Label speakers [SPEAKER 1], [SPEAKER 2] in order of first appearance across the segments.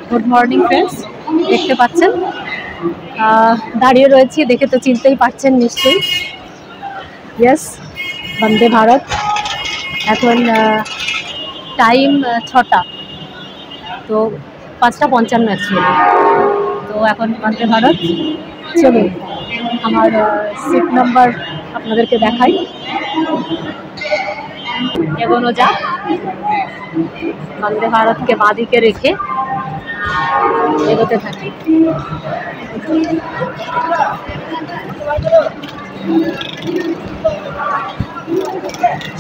[SPEAKER 1] Good morning friends, দেখতে পাচ্ছেন দাঁড়িয়ে রয়েছি দেখে তো চিনতেই পারছেন নিশ্চয়ই। ইয়েস, বন্দে ভারত। এখন টাইম 6টা, তো 5:55 অ্যাকচুয়ালি। তো এখন বন্দে ভারত। চলুন আমার সিট নাম্বার আপনাদেরকে দেখাই। এগোনো যাক, বন্দে ভারতকে বাঁদিকে রেখে এগোতে থাকি।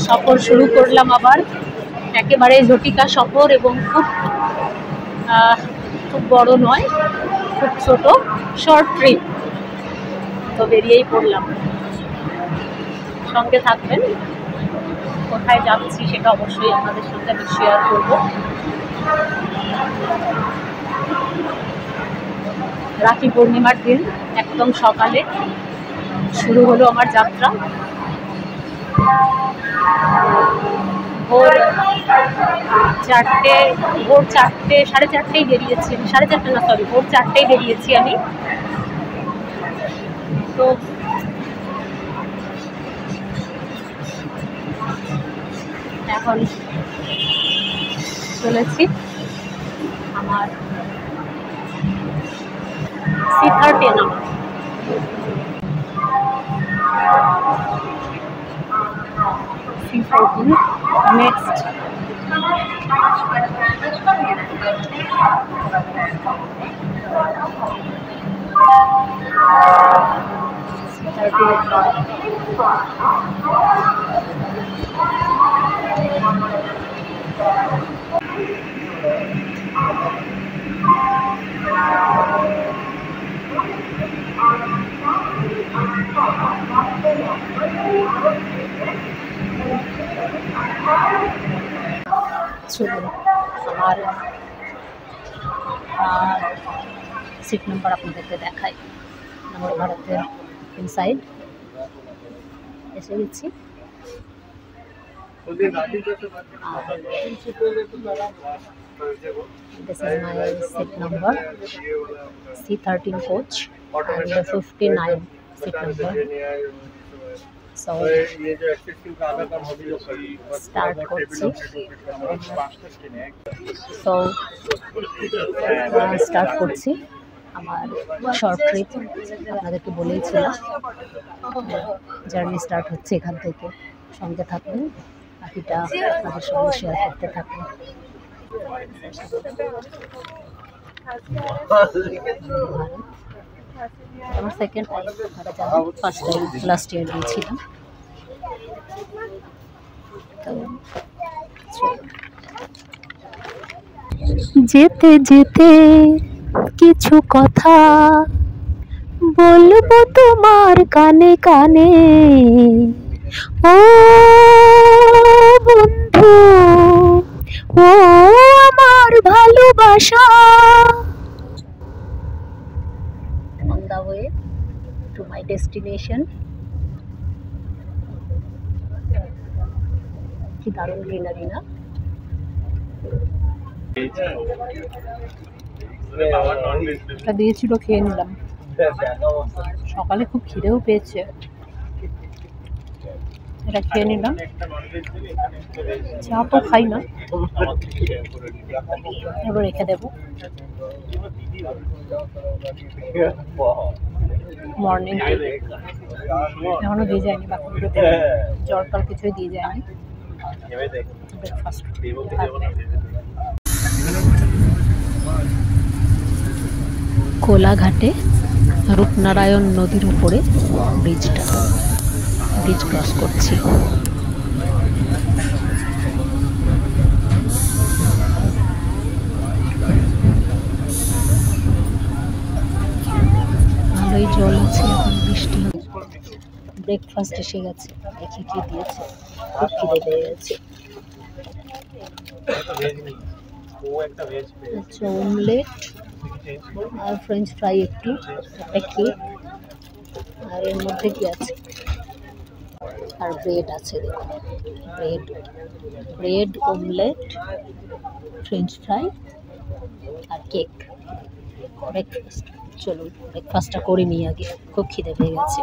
[SPEAKER 1] সফর শুরু করলাম আবার, একেবারে ঝটিকা সফর এবং খুব বড় নয়, খুব ছোট শর্ট ট্রিপ। তো বেরিয়েই পড়লাম, সঙ্গে থাকবেন। কোথায় যাচ্ছি সেটা অবশ্যই আপনাদের সঙ্গে আমি শেয়ার করব। রাখি পূর্ণিমার দিন একদম সকালে শুরু হলো আমার যাত্রা। ভোর 4টে, সাড়ে 4টেই বেরিয়েছি। ভোর 4টেই বেরিয়েছি আমি। তো এখন চলেছি আমার C13 আমার। C14 next. চলুন আমার সিট নাম্বার আপনাদেরকে দেখাই। আমার ভারতের ইনসাইড এসে গেছি। This is my seat number, C13 coach, and 59 seat number. So start করছি। So start করছি আমার শর্ট ট্রিপ। আপনাদেরকে বলেইছিলাম জার্নি স্টার্ট হচ্ছে এখান থেকে। সঙ্গে থাকবেন, বাকিটা আপনাদের সঙ্গে শেয়ার করতে থাকবেন। আমার সেকেন্ড টাইম, আপনারা জানেন ফার্স্ট টাইম লাস্ট ইয়ার গিয়েছিলাম। যেতে যেতে কিছু কথা বলবো তোমার কানে কানে, ও বন্ধু, ও আমার ভালোবাসা। On the way to my destination. কি দারুণ গ্রিনারি না? এটা দিয়েছিল, খেয়ে নিলাম। সকালে খুব খিদেও পেয়েছে, এটা খেয়ে নিলাম। চা তো খাই না, এবার রেখে দেবো। মর্নিং এখনো দিয়ে যায়নি, বাকিগুলো জল টল কিছুই দিয়ে যায়নি। ব্রেকফাস্ট কোলাঘাটে রূপনারায়ণ নদীর উপরে ব্রিজ ক্রস করছি। ভালোই জল আছে, এখন বৃষ্টি হচ্ছে। ব্রেকফাস্ট এসে গেছে, দেখি কি দিয়েছে। খুব খিদে পেয়ে গেছে। আচ্ছা, অমলেট আর ফ্রেঞ্চ ফ্রাই একটু, একটা কেক, আর এর মধ্যে কি আছে, আর ব্রেড আছে। দেখুন, ব্রেড, অমলেট, ফ্রেঞ্চ ফ্রাই আর কেক। ব্রেকফাস্ট, চলুন ব্রেকফাস্টটা করে নিই আগে, খুব খিদে পেয়ে গেছে।